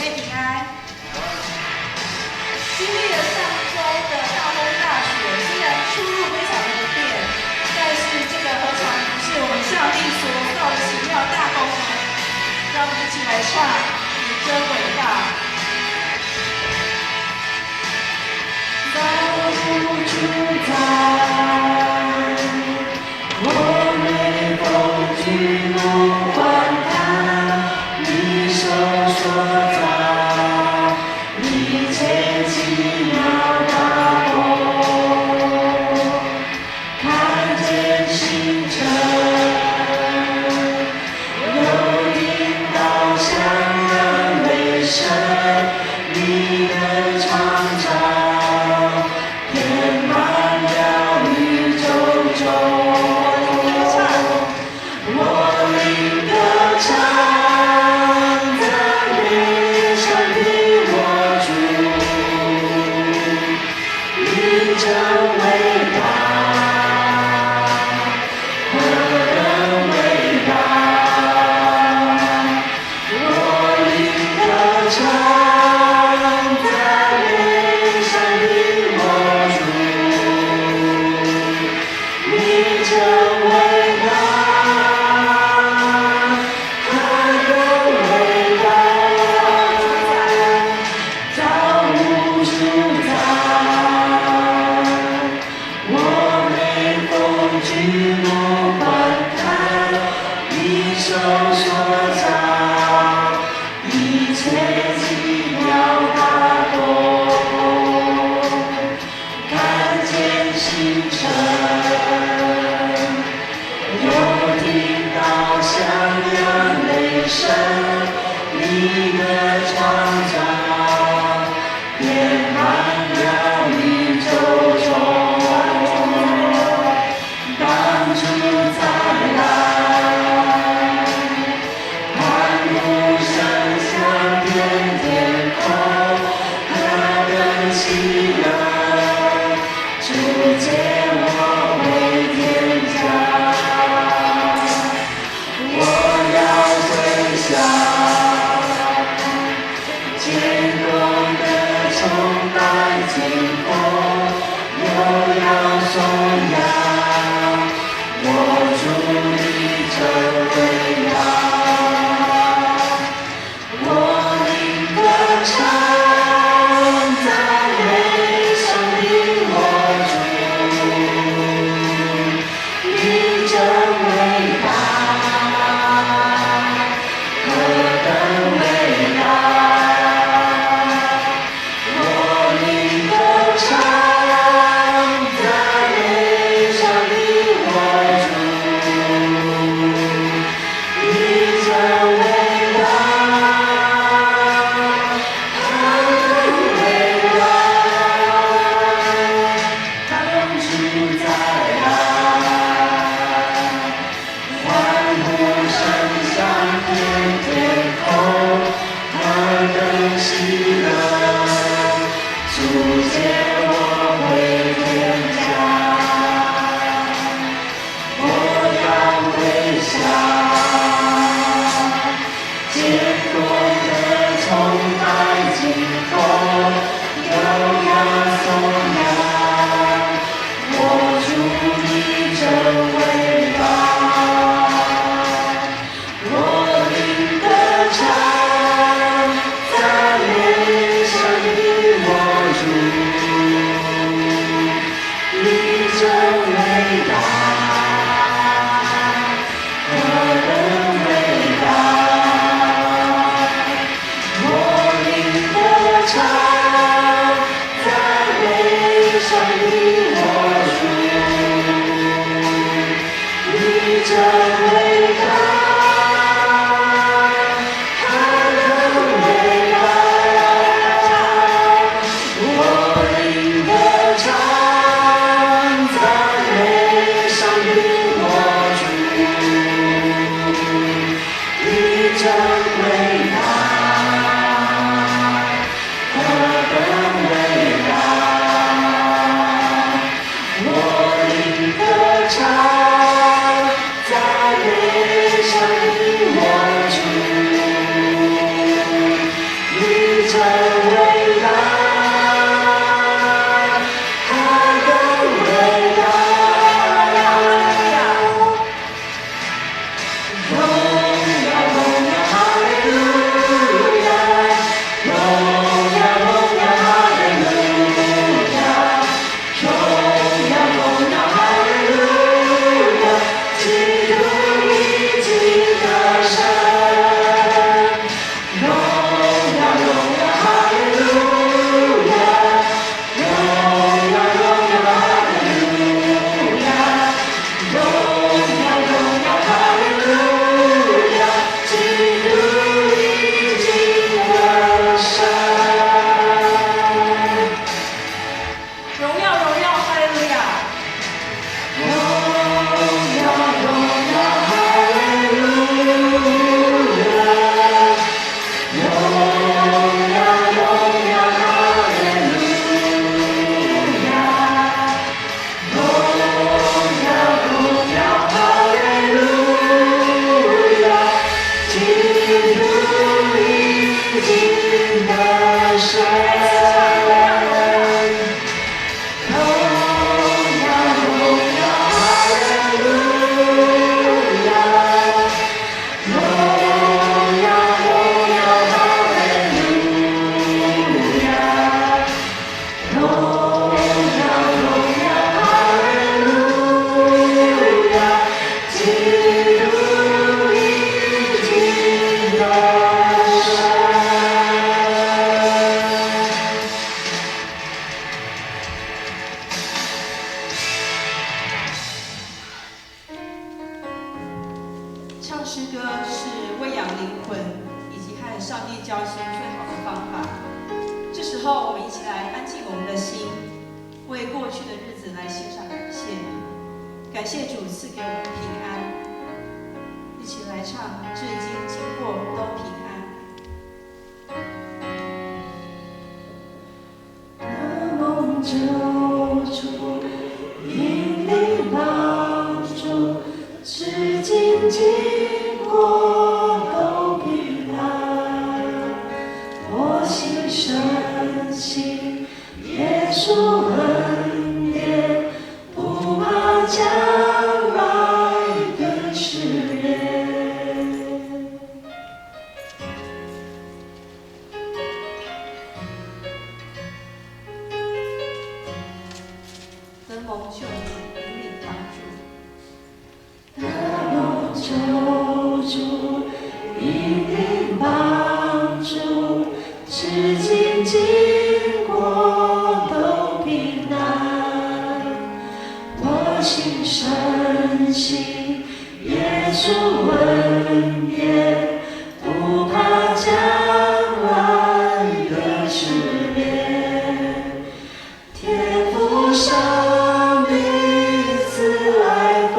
妹平安。经历了上周的大风大雪，虽然出入非常的不便，但是这个何尝不是我们上帝所造的奇妙大功呢？让我们一起来唱《你真伟大》。造物主在，我每逢举目观看，你手所造，一切奇妙大功，看见星辰，有听到响亮雷声，你的创造填满了宇宙中。我灵歌唱，赞美上帝我主，你真伟大，何等伟大！我灵歌唱，赞美上帝我主，你真伟大。举目观看，你手所造，一切奇妙大功，看见星辰，又听到响亮雷声，你的创造填满了宇宙中。主再来，诗歌是喂养灵魂以及和上帝交心最好的方法。这时候，我们一起来安静我们的心，为过去的日子来献上感谢。感谢主赐给我们平安。一起来唱，至今经过都平安。得蒙救主，引领帮助，至今经过都平安。我心深信耶稣恩典，不怕将来的试炼。得蒙救主，引领帮助。得蒙救主，引领帮助，至今经过都平安。我心深信耶稣恩典，不怕将来的试炼。天父上帝慈爱丰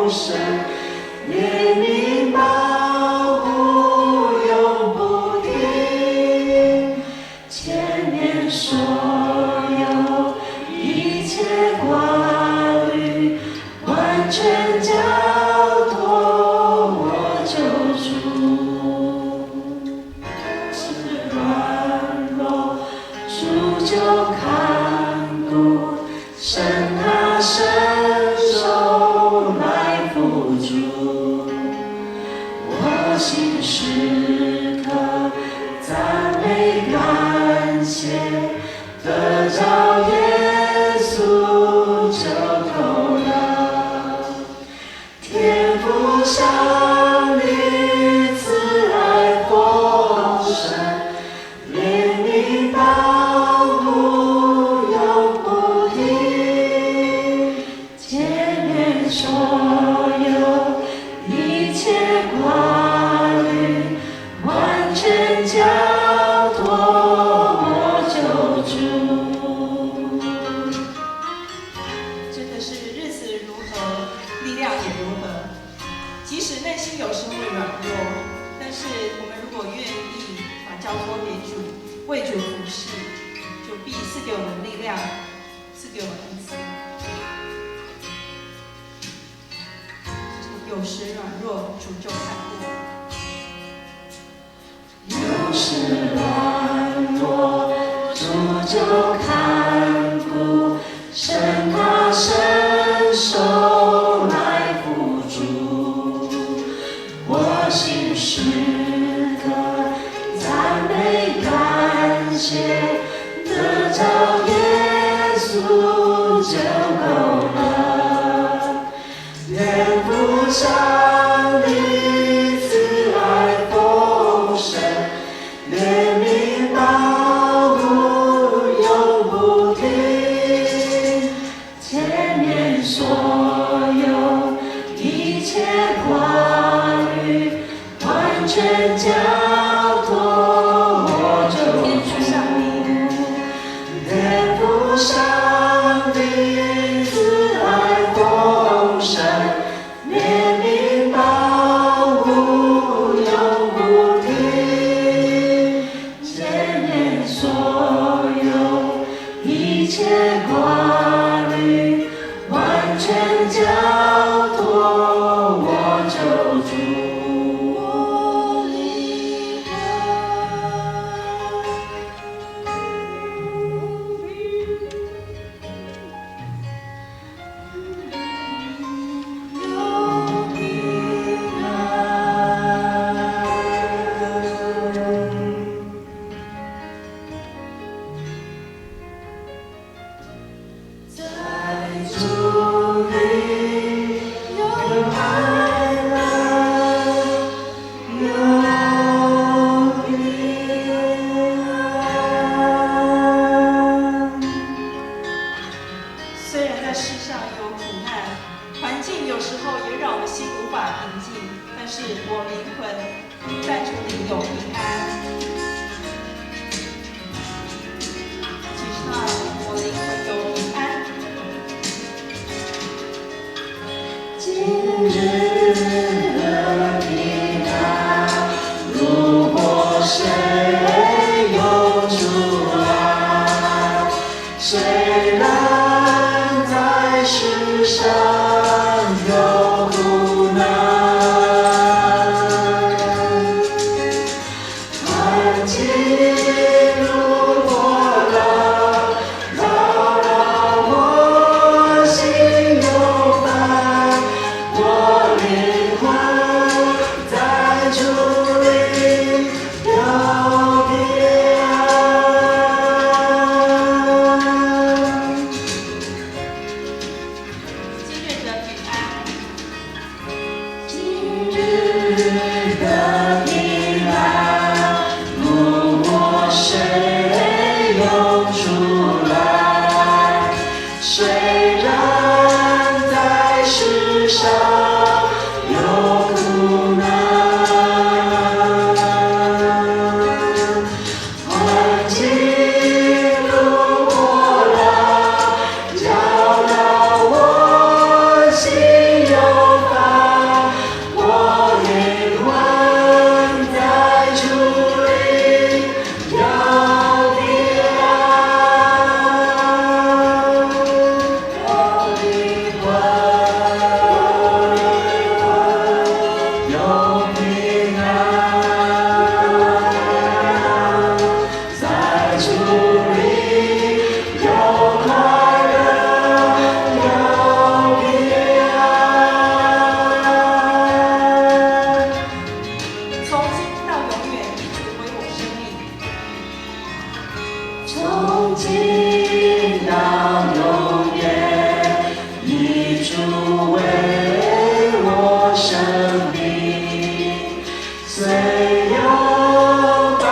盛，怜悯保护永不停。前面所有一切挂虑，完全交托我救主。是软弱，主就看顾，伸他伸手来扶助。我心时刻赞美感谢，得着耶稣就够了。天父上帝慈爱丰盛，怜悯保护永不停。前面所有一切挂虑，完全交托我救主。真的是日子如何，力量也如何。即使内心有时会软弱，但是我们如果愿意把交托给主，为主服侍，主必赐给我们力量，赐给我们恩赐。有时软弱，主就看顾。有时软弱，主就看顾，伸他伸手来扶助。我心时刻赞美感谢，得着耶稣就够了。天父上帝慈爱丰盛，怜悯保护永不停。前面所有一切挂虑，完全交托我救主。天父上帝慈爱丰盛，怜悯保护永不停。前面所有一切挂虑，完全交托我救主。我离有平安。在主里有快乐。我灵魂在主里有平安。一起唱，我灵魂有平安。今日的平安，如果谁有主爱，虽然在世上有苦难，环境如波浪，扰扰我心有烦，我灵魂在主里有平安。今日的平安。如果谁有出来，虽然在世上有苦难，环境如波浪，搅扰我心有烦，我灵魂在主里有平安，我灵魂有平安，在主里有快乐，有平安。从今到永远，以主为我生命。从今到永远，以主为我生命。虽有暴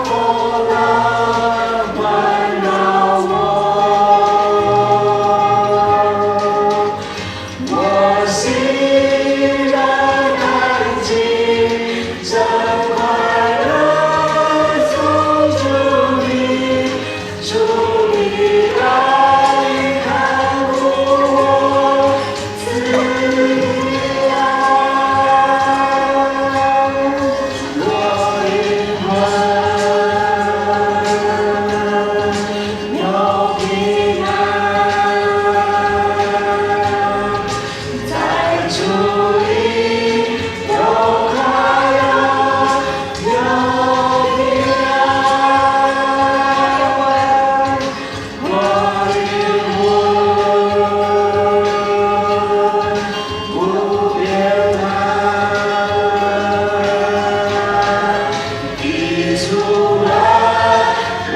风浪环绕我心仍安静，真快乐从主里，主的爱看顾我，赐平安。我灵魂有平安，在主里有快乐，有平安。我灵魂不变安，一出来不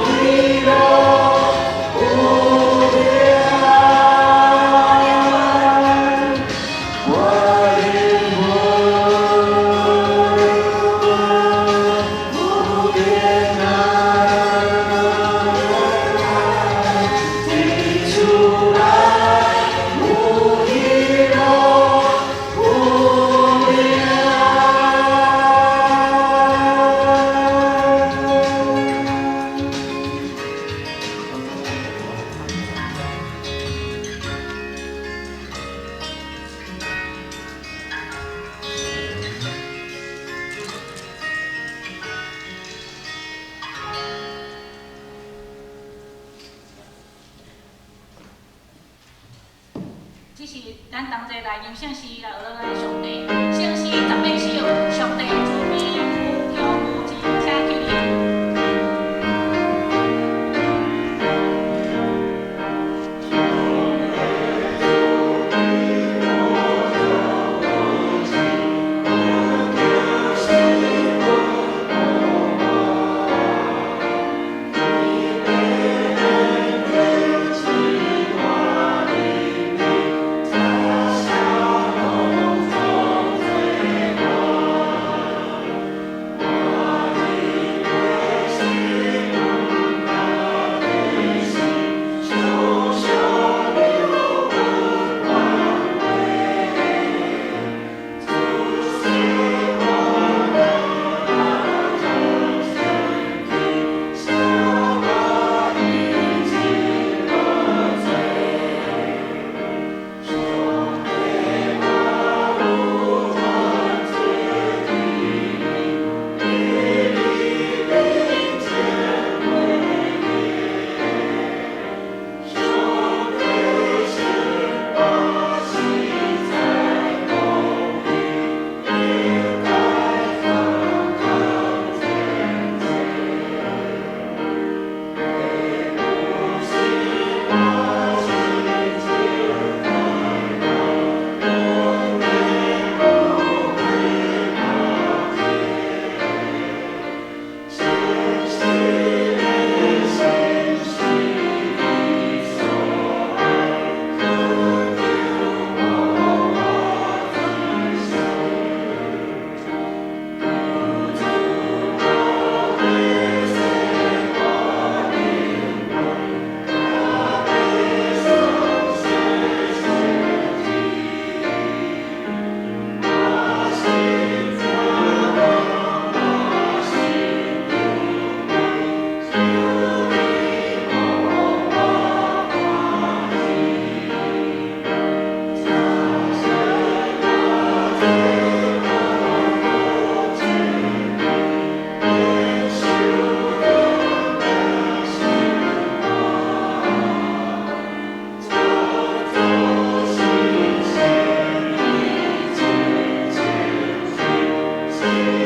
离落，不变安。我灵魂不变安，一出来不离落，不变这是咱同齐来吟圣诗来学咱的上帝。圣诗赞美诗，上帝主名有叫无尽，请起立。在小农中。是